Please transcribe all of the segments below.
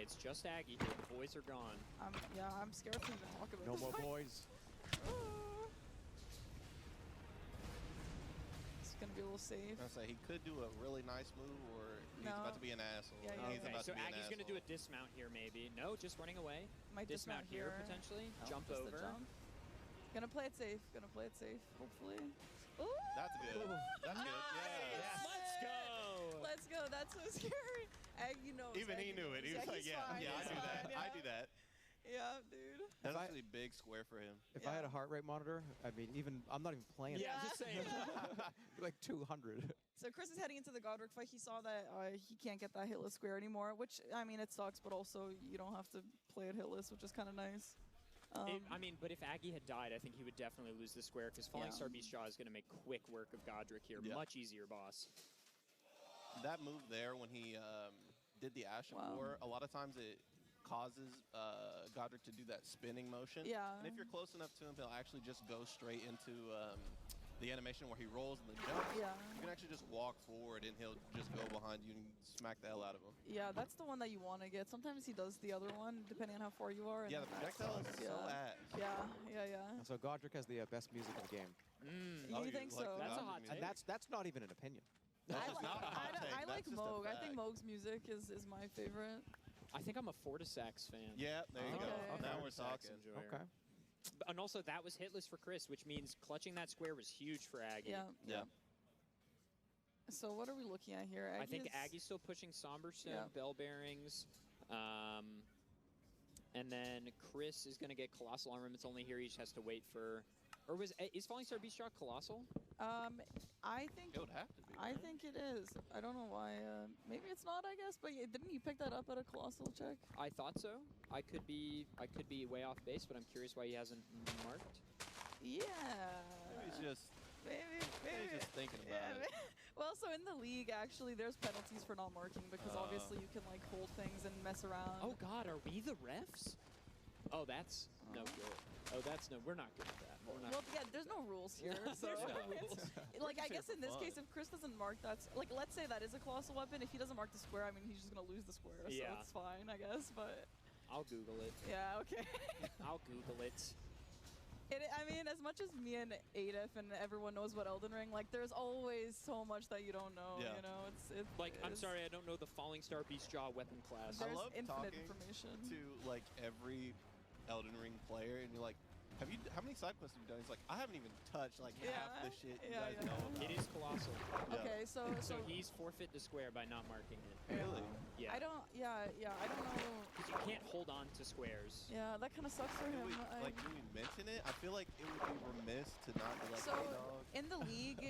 Okay, it's just Aggie here. The boys are gone. Yeah, I'm scared to even talk about No this more fight. boys. It's gonna be a little safe. I was gonna say he could do a really nice move, or he's No. about to be an asshole. Yeah, yeah, He's yeah. Okay, about so to be an Aggie's going to do a asshole. dismount here, maybe. No, just running away. Might dismount here, potentially. No, Jump just the over. jump. Gonna play it safe. Gonna play it safe. Hopefully. Ooh! That's good. That's good. Yeah. Let's go. Let's go. That's so scary. Aggie knows. Even he Aggie knew it. He knows. was like, he's yeah, fine, yeah, I he's do that. fine, I yeah. do that. Yeah, dude. That's If I- actually a big square for him. If Yeah. I had a heart rate monitor, I mean, even I'm not even playing. Yeah, Yeah. just saying. Like 200. So Chris is heading into the Godric fight. He saw that he can't get that hitless square anymore, which, I mean, it sucks, but also you don't have to play it hitless, which is kind of nice. I mean, but if Aggie had died, I think he would definitely lose the square because Falling Yeah. Star Beast Jaw is going to make quick work of Godric here. Yeah. Much easier, boss. That move there when he did the Ashen Wow. War, a lot of times it causes Godric to do that spinning motion. Yeah. And if you're close enough to him, he'll actually just go straight into the animation where he rolls and then jumps. Yeah. You can actually just walk forward and he'll just go behind you and smack the hell out of him. Yeah, that's the one that you want to get. Sometimes he does the other one, depending on how far you are. and Yeah, the that projectile is sucks. so yeah. ass. Yeah. So Godric has the best music in the game. Oh, You think like so? the That's a Godric hot music? take. That's not even an opinion. That's I, just not a hot take. I like That's just a Moog. I think fact. Moog's music is my favorite. I think I'm a Fortisax fan. Yeah, there you Okay. go. Okay. Now we're Fortisax talking. enjoyer. Okay. And also, that was hitless for Chris, which means clutching that square was huge for Aggie. Yeah. Yeah. So what are we looking at here? I think is- Aggie's still pushing Somber Stone, Yeah. Bell Bearings. And then Chris is going to get Colossal Armaments only here. He just has to wait for... Or is Falling Star Beast Jaw Colossal? I think It would have to be. I right? think it is. I don't know why. Maybe it's not. I guess, but didn't you pick that up at a Colossal check? I thought so. I could be way off base, but I'm curious why he hasn't marked. Yeah. Maybe he's just Maybe. he's just thinking about it. Well, so in the league, actually, there's penalties for not marking because obviously you can like hold things and mess around. Oh God, are we the refs? Oh, that's no good. Oh, that's no. We're not good at that. We're not. Well, yeah, there's no rules here. So There's no it's- rules. like, I just here guess in for this fun. case, if Chris doesn't mark that, like, let's say that is a colossal weapon. If he doesn't mark the square, I mean, he's just gonna lose the square. Yeah. So it's fine, I guess. But I'll Google it. yeah, okay. I'll Google it. I mean, as much as me and Adif and everyone knows what Elden Ring, like, there's always so much that you don't know. Yeah. You know, it's Like, I'm it's- sorry, I don't know the Falling Star Beast Jaw weapon class. There's I love infinite talking information. to like every Elden Ring player, and you're like, how many side quests have you done? He's like, I haven't even touched like half the shit you Yeah, guys yeah. know about. It is Colossal. Okay, so So he's forfeit the square by not marking it. Really? Yeah. I don't. Yeah, I don't know. Because you can't hold on to squares. Yeah, that kind of sucks for Do him. we, like, do we mention it? I feel like it would be remiss to not be like, hey, So dog. in the league,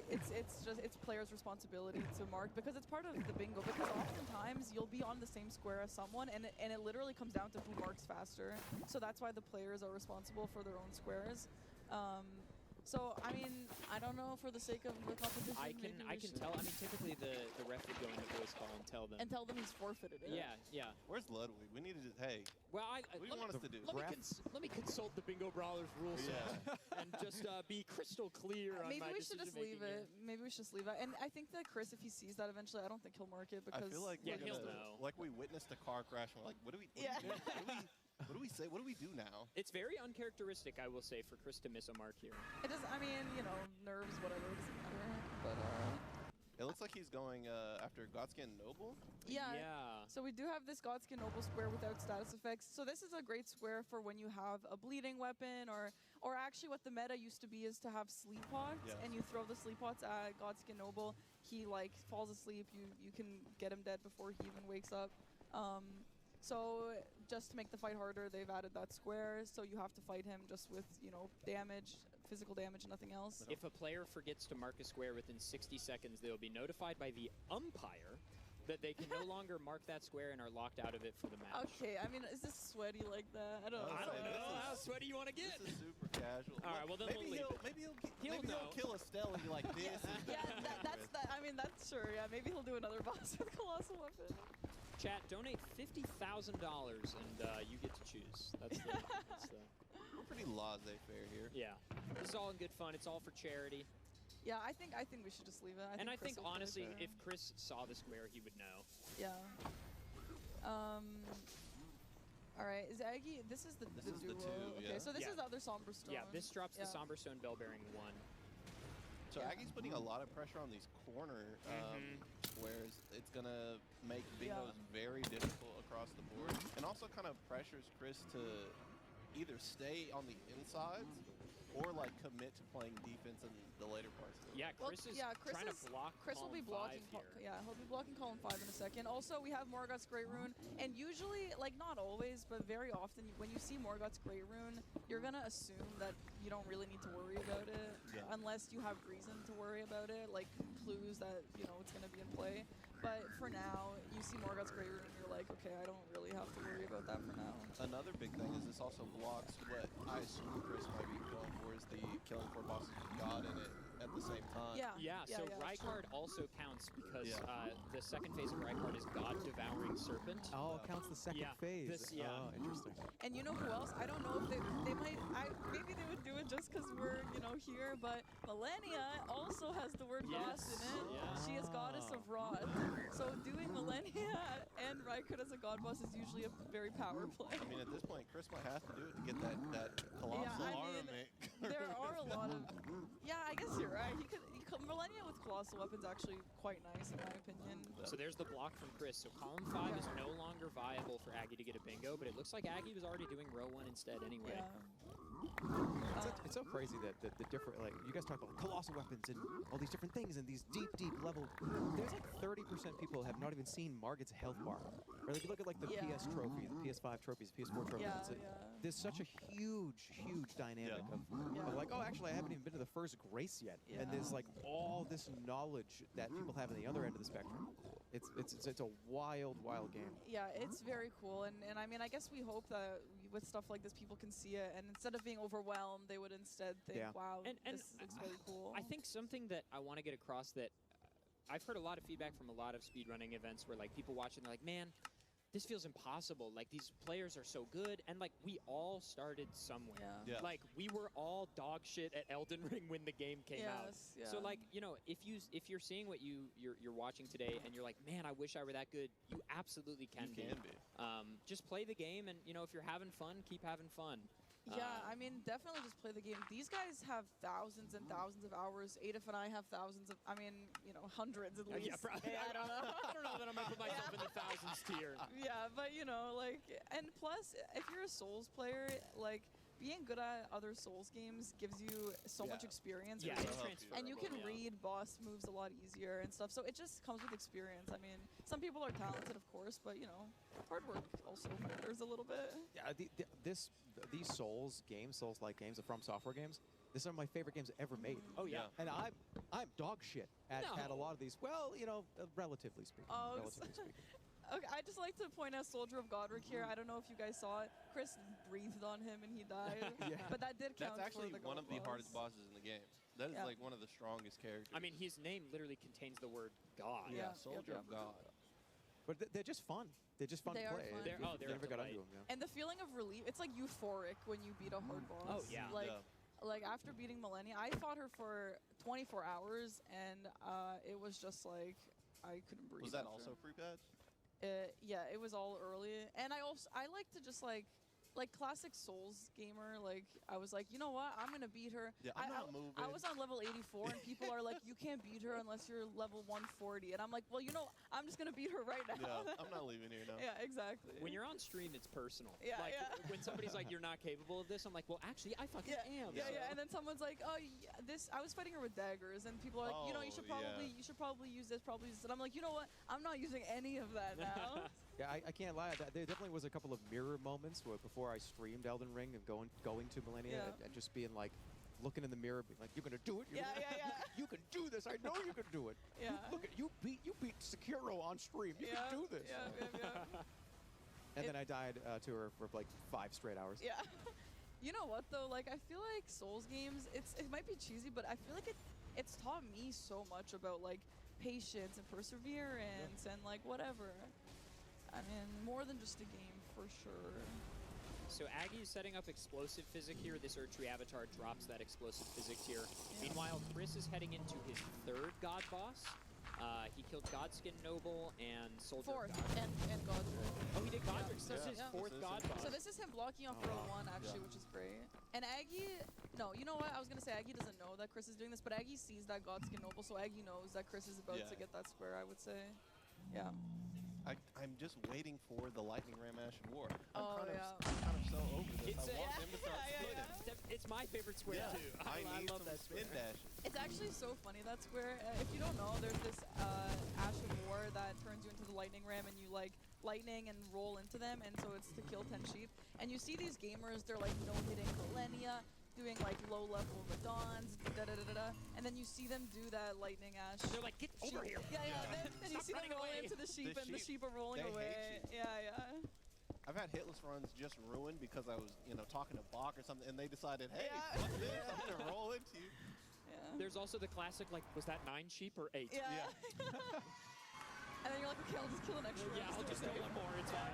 it's players' responsibility to mark because it's part of the bingo. Because oftentimes you'll be on the same square as someone, and it literally comes down to who marks faster. So that's why the players are responsible for their own squares. So I mean, I don't know, for the sake of the competition. I maybe can we can should- tell. I mean, typically the ref would go into voice call and tell them. and tell them he's forfeited it. Yeah. Where's Ludwig? We need to just, hey, Well, what do you want us to do? Let me consult the Bingo Brawlers rule set Yeah. and just be crystal clear on Maybe my we should just decision-making leave here. it. Maybe we should just leave it. And I think that Chris, if he sees that eventually, I don't think he'll mark it because I feel like Yeah, we're he'll gonna, know. like we witnessed a car crash, and we're like, what do we? What do we say? What do we do now? It's very uncharacteristic, I will say, for Chris to miss a mark here. it does. I mean, you know, nerves, whatever. It doesn't matter. But It looks like he's going after Godskin Noble. Yeah. So we do have this Godskin Noble square without status effects. So this is a great square for when you have a bleeding weapon, or actually what the meta used to be is to have sleep pots, Yes. and you throw the sleep pots at Godskin Noble. He like falls asleep. You can get him dead before he even wakes up. So just to make the fight harder, they've added that square. So you have to fight him just with, you know, damage, physical damage, and nothing else. If a player forgets to mark a square within 60 seconds, they will be notified by the umpire that they can no longer mark that square and are locked out of it for the match. Okay, I mean, is this sweaty like that? I don't know. I don't know. This is- How sweaty you want to get? This is super casual. All right, well, then maybe we'll leave he'll it. maybe he'll He'll know. kill Estelle and be like, this is the Yeah, that's that. I mean, that's sure. Yeah, maybe he'll do another boss with Colossal Weapon. Chat, donate $50,000 and you get to choose. That's the We're pretty laissez-faire here. yeah. This is all in good fun. It's all for charity. Yeah, I think we should just leave it. And I Chris think will put it honestly, there. if Chris saw the square, he would know. yeah. Aggie, this is the This is the duo. two, Okay, yeah. so this Yeah. is the other Somber Stone. Yeah, this drops the Yeah. Somber Stone Bell Bearing 1. So Yeah. Aggie's putting a lot of pressure on these corner squares. It's gonna make bingos very difficult across the board, and also kind of pressures Chris to either stay on the insides or like commit to playing defense in the later parts of the Yeah, Well, Chris is yeah, Chris trying is- to block Chris will be column blocking. 5 here. Yeah, he'll be blocking column 5 in a second. Also, we have Morgoth's Great Rune, and usually, like not always, but very often, when you see Morgoth's Great Rune, you're gonna assume that you don't really need to worry about it, Yeah. unless you have reason to worry about it, like clues that it's gonna be in play. But for now, you see Morgoth's Great Rune, you're like, okay, I don't really have to worry about that for now. Another big thing is this also blocks what I assume Chris might be going for is the killing 4 bosses with God in it at the same time. Yeah, so true. Rykard also counts because Yeah. the second phase of Rykard is God Devouring Serpent. Oh, it counts the second Yeah, phase. this- yeah. Oh, interesting. And you know who else? I don't know if they might. Maybe they would do it just because we're here. But Millennia also has the word boss in it. Yes. She is goddess of Rod. So doing Millennia and Rykard as a god boss is usually a very power play. I mean, at this point, Chris might have to do it to get that colossal I mean, armament. There are a lot of. Yeah, I guess you're right. He could Millennia with colossal weapons actually quite nice in my opinion. So there's the block from Chris. So column 5 is no longer viable for Aggie to get a bingo, but it looks like Aggie was already doing row 1 instead anyway. Yeah. It's so crazy that the different, like, you guys talk about colossal weapons and all these different things and these deep level. There's like 30% people have not even seen Margit's health bar. Or like, you look at like the Yeah. PS trophy, the PS5 trophies, PS4 trophies. Yeah, it's a- yeah. There's such a huge dynamic Yeah. of like, oh, actually, I haven't even been to the first Grace yet. And there's Yeah. like all this knowledge that people have on the other end of the spectrum. It's a wild game. Yeah, it's very cool, and I mean, I guess we hope that with stuff like this, people can see it, and instead of being overwhelmed, they would instead think, Yeah. "Wow, And this looks really cool." I think something that I want to get across that I've heard a lot of feedback from a lot of speedrunning events where like people watching, they're like, man, this feels impossible. Like these players are so good, and like we all started somewhere. Yeah. Yeah. Like we were all dog shit at Elden Ring when the game came out. Yes, So yeah. like if you're seeing what you're watching today and you're like, man, I wish I were that good, you absolutely can You be. can be. Just play the game, and if you're having fun, keep having fun. Yeah, I mean, definitely just play the game. These guys have thousands and thousands of hours. Adif and I have thousands of, hundreds at least. Yeah, probably. I don't know. I don't know that I'm gonna put myself in the thousands tier. Yeah, but and plus, if you're a Souls player, like, being good at other Souls games gives you so much Yeah. experience. Yeah, really. it's It'll help transferable. And you can yeah. read boss moves a lot easier and stuff, so it just comes with experience. I mean, some people are talented, of course, but hard work also matters a little bit. Yeah, these Souls-like games, the From Software games, these are my favorite games ever made. Oh yeah. And I'm dog shit at a No. lot of these. Well, relatively speaking. Oh, relatively speaking. Okay, I just like to point out Soldier of Godric here. I don't know if you guys saw it. Chris breathed on him and he died. Yeah. But that did count That's actually for the one gold of the boss. hardest bosses in the game. That is Yeah. like one of the strongest characters. I mean, his name literally contains the word God. Yeah. Soldier of God. But they're just fun. They're just fun They to are play. fun. They're- oh, You they're a never got into delight. them. And the feeling of relief, it's like euphoric when you beat a hard boss. Oh, yeah. Like, Yeah. like after beating Millennia, I fought her for 24 hours and it was just like, I couldn't breathe. Was that after. also free patch? Yeah, it was all early, and I like to just like classic Souls gamer. Like I was like, you know what? I'm gonna beat her. Yeah, I'm I not moving. was on level 84, and people are like, you can't beat her unless you're level 140, and I'm like, well, I'm just gonna beat her right now. Yeah, I'm not leaving here now. Yeah, exactly. When you're on stream, it's personal. Yeah, like yeah. when somebody's like, "You're not capable of this," I'm like, "Well, actually, I fucking yeah, am." yeah, so. yeah, and then someone's like, "Oh, yeah, this." I was fighting her with daggers, and people are like, "You know, you should Oh, probably, yeah. you should probably use this, probably use this." And I'm like, you know what? I'm not using any of that now. Yeah, I can't lie. There definitely was a couple of mirror moments before I streamed Elden Ring and going to Millennia Yeah. and just being like, looking in the mirror, being like, "You're gonna do it. Yeah, yeah, yeah. You can do this. I know you can do it. Yeah. Look at you beat Sekiro on stream. You Yeah, can do this." Yeah, yeah, yeah. And then I died to her for like 5 straight hours. Yeah. You know what though? Like I feel like Souls games, it might be cheesy, but I feel like it's taught me so much about like patience and perseverance and like whatever. I mean, more than just a game for sure. So Aggie is setting up explosive physic here. This Erdtree avatar drops that explosive physic here. Yeah. Meanwhile, Chris is heading into his 3rd god boss. He killed Godskin Noble and Soldier of Fourth God. and Godric. Oh, he did Godric. So This is Yeah. fourth This is God it. boss. So this is him blocking off row 1, actually, which is great. And Aggie, no, you know what? I was going to say Aggie doesn't know that Chris is doing this, but Aggie sees that Godskin Noble, so Aggie knows that Chris is about Yeah. to get that square, I would say. Yeah. I'm just waiting for the Lightning Ram Ash of War. Oh, I'm yeah. kind of so over this. It's I want yeah, them to start yeah, spinning. It's my favorite square Yeah, too. I need love some that spin square. dashes. It's actually so funny, that square. If you don't know, there's this Ash of War that turns you into the Lightning Ram, and you like lightning and roll into them, and so it's to kill 10 sheep. And you see these gamers, they're like no-hitting Millennia, doing like low-level Radons, da-da-da-da-da, and then you see them do that Lightning Ash. They're like, get over here. Yeah, then you Stop see them running roll away. into the sheep, The and the sheep, sheep are rolling they hate away. sheep. Yeah. I've had hitless runs just ruined because I was, talking to Bach or something, and they decided, hey, Yeah. fuck this, I'm gonna roll into you. Yeah. There's also the classic, like, was that 9 sheep or 8? Yeah. And then you're like, okay, I'll just kill an extra Yeah, one. I'll just kill one more. It's fine.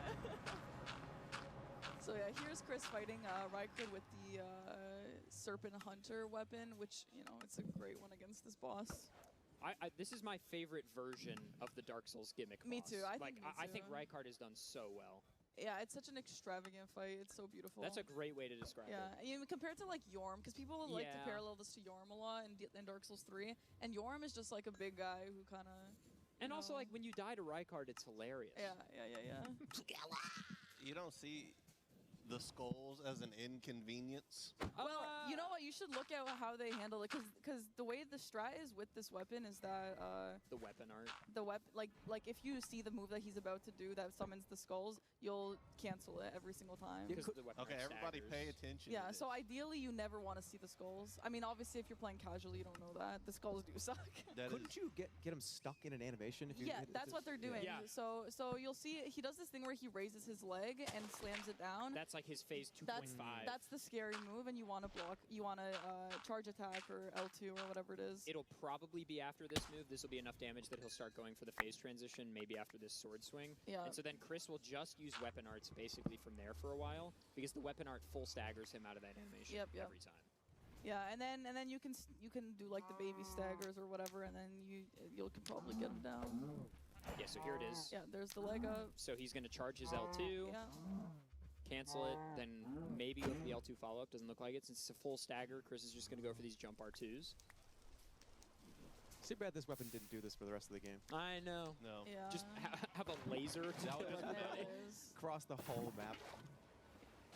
So yeah, here's Chris fighting Rykard with the Serpent Hunter weapon, which, it's a great one against this boss. This is my favorite version of the Dark Souls gimmick Me boss. too, I Like, think me I think too. Rykard has done so well. Yeah, it's such an extravagant fight. It's so beautiful. That's a great way to describe Yeah, it. compared to like Yorm, because people like to Yeah. parallel this to Yorm a lot in Dark Souls 3, and Yorm is just like a big guy who kind of. And also, like, when you die to Rykard, it's hilarious. Yeah. You don't see the skulls as an inconvenience. Well, you know what? You should look at how they handle it, because the way the strat is with this weapon is that The weapon art. the weapon, like if you see the move that he's about to do that summons the skulls, you'll cancel it every single time. Because the weapon Okay, art everybody pay staggers. attention. Yeah, to so this. ideally you never want to see the skulls. I mean, obviously if you're playing casually, you don't know that. The skulls do suck. That Couldn't is- you get him stuck in an animation? If you Yeah, hit- that's what they're doing. Yeah. So you'll see he does this thing where he raises his leg and slams it down. That's like his phase 2.5. That's the scary move, and you want to block. You want to charge attack or L2 or whatever it is. It'll probably be after this move. This will be enough damage that he'll start going for the phase transition, maybe after this sword swing. Yeah. And so then Chris will just use weapon arts basically from there for a while, because the weapon art full staggers him out of that animation Yep. every time. Yeah, and then you can do like the baby staggers or whatever, and then you can probably get him down. Yeah, so here it is. Yeah, there's the leg up. So he's going to charge his L2, Yeah. cancel it, then maybe go for the L2 follow-up. Doesn't look like it. Since it's a full stagger, Chris is just going to go for these jump R2s. Too bad this weapon didn't do this for the rest of the game. I know. No. Yeah. Just have a laser to That would kill just everybody. there no. it is. Across the whole map.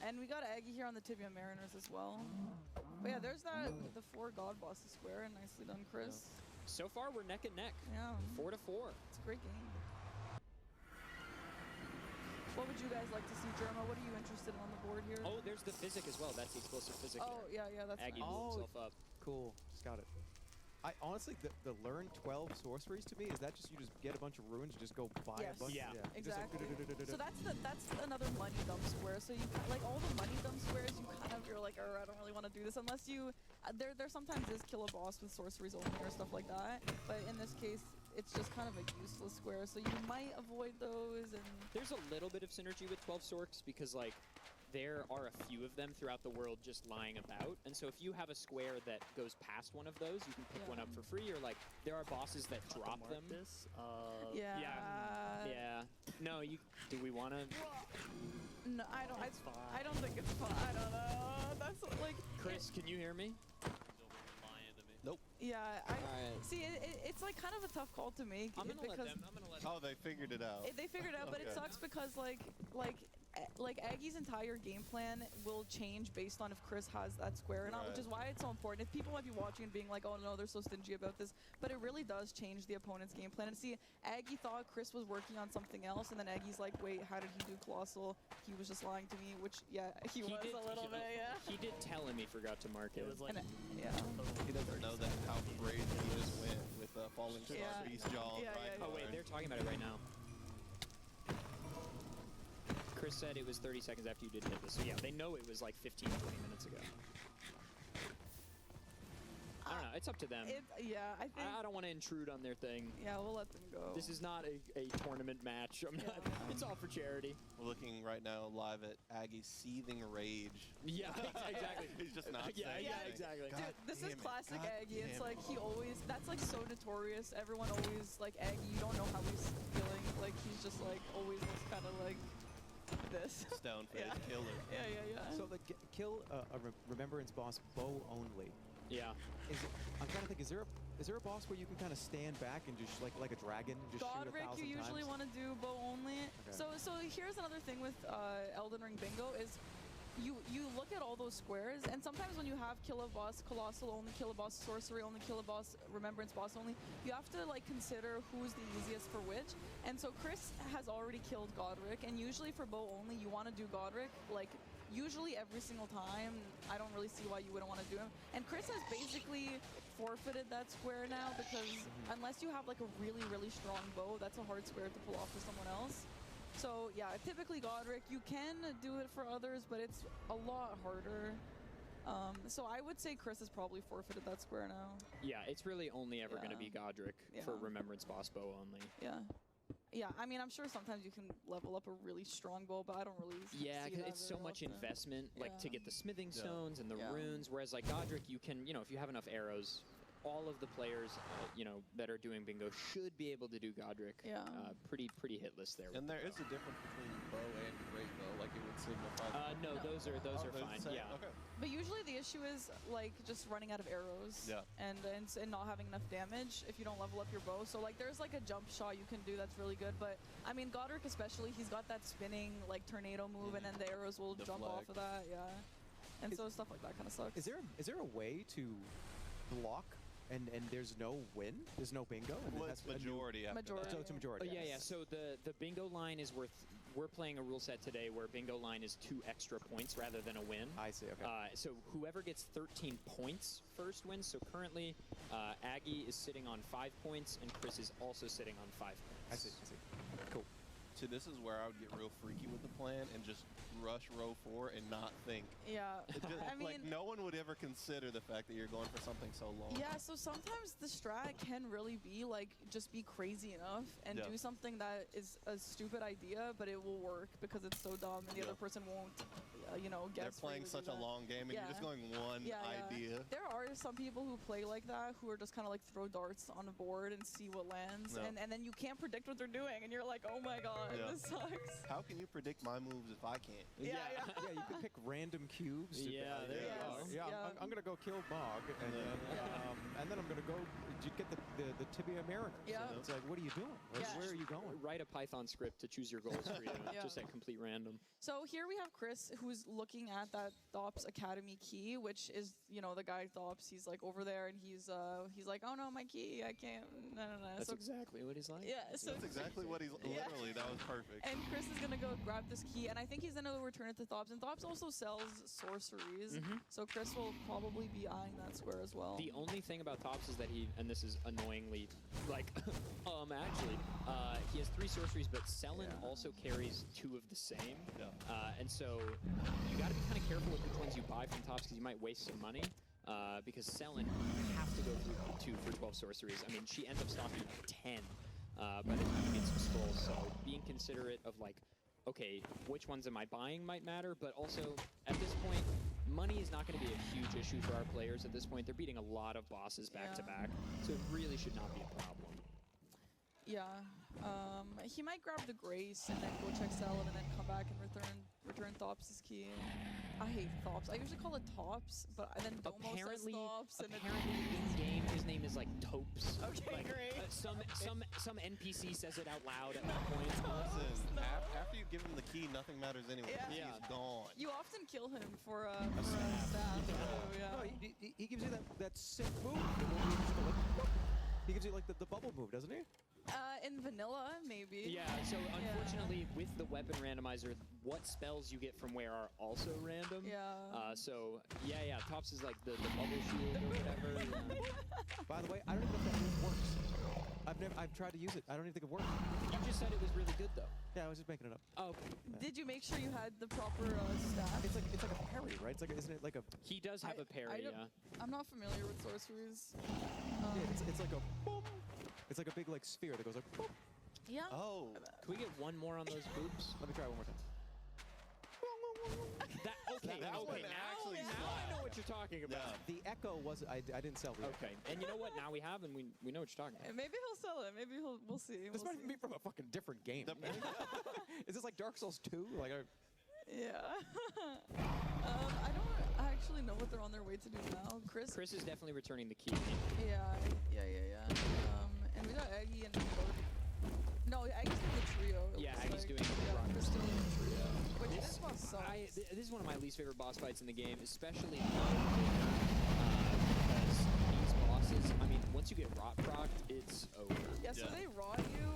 And we got Aggie here on the Tibia Mariners as well. But yeah, there's the 4 God bosses square, and nicely done, Chris. So far, we're neck and neck. Yeah, 4-4. it's a great game. What would you guys like to see, Jerma? What are you interested in on the board here? Oh, there's the physic as well. That's the explosive physic. Oh, there. yeah, that's Aggie nice. blew Oh. himself up. Cool. Just got it. I honestly, the learn 12 sorceries to me, is that just you just get a bunch of runes and just go buy Yes. a bunch? Yeah. Just like Exactly. du-du-du-du-du-du. So that's another money dump square. So you like all the money dump squares, you're like, oh, I don't really want to do this unless you. There sometimes is kill a boss with sorceries only or stuff like that. But in this case, it's just kind of a useless square. So you might avoid those and. There's a little bit of synergy with 12 Sorks because, like, there are a few of them throughout the world just lying about. And so if you have a square that goes past one of those, you can pick Yeah. one up for free. Or, like, there are bosses that drop Mark them. this. Yeah. Yeah. No, do we want to? No, I don't. It's fine. I don't think it's fun. I don't know. That's like. Chris, can you hear me? Nope. Yeah. Alright. See, it's like kind of a tough call to make. I'm going to let because them. I'm going to let Oh, they figured it out. They figured it out, but it Okay. sucks because like Aggie's entire game plan will change based on if Chris has that square or not, which Right. is why it's so important. If people might be watching and being like, oh no, they're so stingy about this, but it really does change the opponent's game plan. And see, Aggie thought Chris was working on something else, and then Aggie's like, wait, how did he do Colossal? He was just lying to me, which, yeah, he was did, a little bit, yeah. He did tell him he forgot to mark it. It was like And yeah. He doesn't know that how crazy he just went with Falling Star Yeah. Beast Jaw. Yeah, yeah, Oh, wait, they're talking about it right now. Chris said it was 30 seconds after you did hit this. So yeah, they know it was like 15, 20 minutes ago. I don't know. It's up to them. Yeah, I think. I don't want to intrude on their thing. Yeah, we'll let them go. This is not a tournament match. I'm not. Yeah. It's all for charity. We're looking right now live at Aggie's seething rage. Yeah, exactly. He's just not Yeah, saying yeah, anything. exactly. God Dude, this is damn it. classic God Aggie. It's damn like it. he always, that's like so notorious. Everyone always, like, Aggie, you don't know how he's feeling. Like, he's just like, always looks kind of like this. down phase. Yeah. Killer. Yeah. So like kill a remembrance boss bow only. Yeah. I'm trying to think. Is there a boss where you can kind of stand back and just like a dragon, just shoot 1,000 Godric, times? you usually want to do bow only. Okay. So here's another thing with Elden Ring Bingo is you look at all those squares, and sometimes when you have kill a boss colossal only, kill a boss sorcery only, kill a boss remembrance boss only, you have to like consider who's the easiest for which. And so Chris has already killed Godric, and usually for bow only you want to do Godric like usually every single time. I don't really see why you wouldn't want to do him. And Chris has basically forfeited that square now because unless you have like a really, really strong bow, that's a hard square to pull off for someone else. So yeah, typically Godric, you can do it for others, but it's a lot harder. So I would say Chris has probably forfeited that square now. Yeah, it's really only ever going to Yeah. be Godric for Yeah. Remembrance Boss Bow only. Yeah. Yeah, I mean, I'm sure sometimes you can level up a really strong bow, but I don't really Yeah, see 'cause that it's so very much often. investment, like to Yeah. get the smithing Yeah. stones and the Yeah. runes. Whereas like Godric, you can, if you have enough arrows, all of the players, that are doing bingo should be able to do Godric. Yeah. Pretty hitless there. And there is a difference between bow and great bow, like it would signify. No, No. those are Oh, they're the fine. same? Yeah. Okay. But usually the issue is like just running out of arrows Yeah. and not having enough damage if you don't level up your bow. So like there's like a jump shot you can do that's really good. But I mean Godric especially, he's got that spinning like tornado move, and then the arrows will jump off Deflect. of that. Yeah. And so stuff like that kind of sucks. Is there a way to block and there's no win? There's no bingo? And Well, it it's has a new- majority after Majority. So it's a majority. Oh, yeah. Yes. So the bingo line is we're playing a rule set today where bingo line is 2 extra points rather than a win. I see. Okay. So whoever gets 13 points first wins. So currently, Aggie is sitting on 5 points, and Chris is also sitting on 5 I points. see. Cool. So this is where I would get real freaky with the plan and just rush row 4 and not think. Yeah. It just, I mean, like no one would ever consider the fact that you're going for something so long. yeah, so sometimes the strat can really be like just be crazy enough and Yeah. do something that is a stupid idea, but it will work because it's so dumb and the Yeah. other person won't, guess. They're for you playing to such do a that. long game, and Yeah. you're just going one Yeah, yeah. idea. There are some people who play like that who are just kind of like throw darts on a board and see what lands, Yeah. and then you can't predict what they're doing, and you're like, oh my god, Yeah. this sucks. How can you predict my moves if I can't? Yeah. Yeah, you can pick random cubes. Yeah, there you go. Yeah, Yeah. I'm gonna go kill Bog, and then I'm gonna go get the Tibia Mariner. Yeah. It's like, what are you doing? Like, Yeah. where are you going? Write a Python script to choose your goals for you, Yeah. just at complete random. So here we have Chris, who's looking at that Thops Academy key, which is, the guy Thops. He's like over there, and he's like, oh no, my key, I can't. No. That's So exactly what he's like. yeah, so That's exactly what he's Yeah. literally. That was perfect. and Chris is gonna go grab this key, and I think he's gonna return it to Thops. And Thops also sells sorceries, so Chris will probably be eyeing that square as well. The only thing about Tops is that and this is annoyingly, actually, he has 3 sorceries, but Selen Yeah. also carries 2 of the same. Yeah. And so you got to be kind of careful with which ones you buy from Tops because you might waste some money. Because Selen, you have to go through 2 for 12 sorceries. I mean, she ends up stocking 10 by the time you get some scrolls. So being considerate of okay, which ones am I buying might matter, but also at this point, money is not going to be a huge issue for our players at this point. They're beating a lot of bosses back to Yeah. back, so it really should not be a problem. Yeah. He might grab the Grace and then go check Selen and then come back and return Thops' key. I hate Thops. I usually call it Tops, but then Domo says Thops. And Apparently in game his name is Topes. Okay, great. Some NPC says it out loud at one point. Listen, No. after you give him the key, nothing matters anyway. Yeah. He's Yeah. gone. You often kill him for a staff. too, yeah. No, he gives you that sick move. The move you just go whoop. He gives you the bubble move, doesn't he? In vanilla, maybe. Yeah, so unfortunately with the weapon randomizer, what spells you get from where are also random. Yeah. So yeah, Tops is the bubble shield or whatever. By the way, I don't even know if that move works. I've tried to use it. I don't even think it works. You just said it was really good though. Yeah, I was just making it up. Oh, Did you make sure you had the proper staff? It's like a parry, right? Isn't it like a? he does have a parry, don't- yeah. I'm not familiar with sorceries. Yeah, it's like a boom. It's like a big sphere that goes like boom. Yeah. Oh, Can we get one more on those boops? Let me try one more time. That one actually now I slapped. know what you're talking about. Yeah. The echo was I didn't sell the echo. Okay, and you know what? Now we have, and we know what you're talking about. Maybe he'll sell it. Maybe we'll see. This We'll might see. be from a fucking different game. The- Is this like Dark Souls 2? Yeah. I don't actually know what they're on their way to do now. Chris. Chris is definitely returning the key. Yeah. And we got Aggie and no, Aggie's doing the trio. it Yeah, looks Aggie's like. doing Yeah, rock. Chris doing the trio. Which this boss sucks. This is one of my least favorite boss fights in the game, especially because these bosses, I mean, once you get rot procced, it's over. Yeah, so Yeah. they rot you,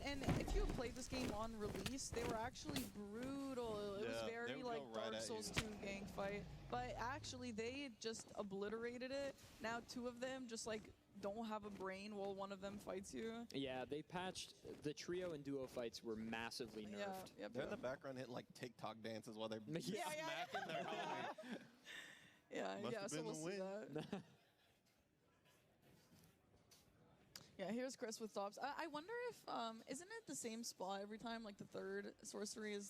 and if you played this game on release, they were actually brutal. It was Yeah, they very would like go right Dark at Souls you. 2 gang fight. But actually, they just obliterated it. Now 2 of them just like don't have a brain while one of them fights you. Yeah, they patched the trio and duo fights were massively nerfed. Yeah, yep, They're in yep. the background hitting like TikTok dances while they're Yeah, smacking their homie. Must Yeah, have so been we'll the see wind. that. Yeah, here's Chris with tops. I wonder if isn't it the same spot every time? Like the third sorcery is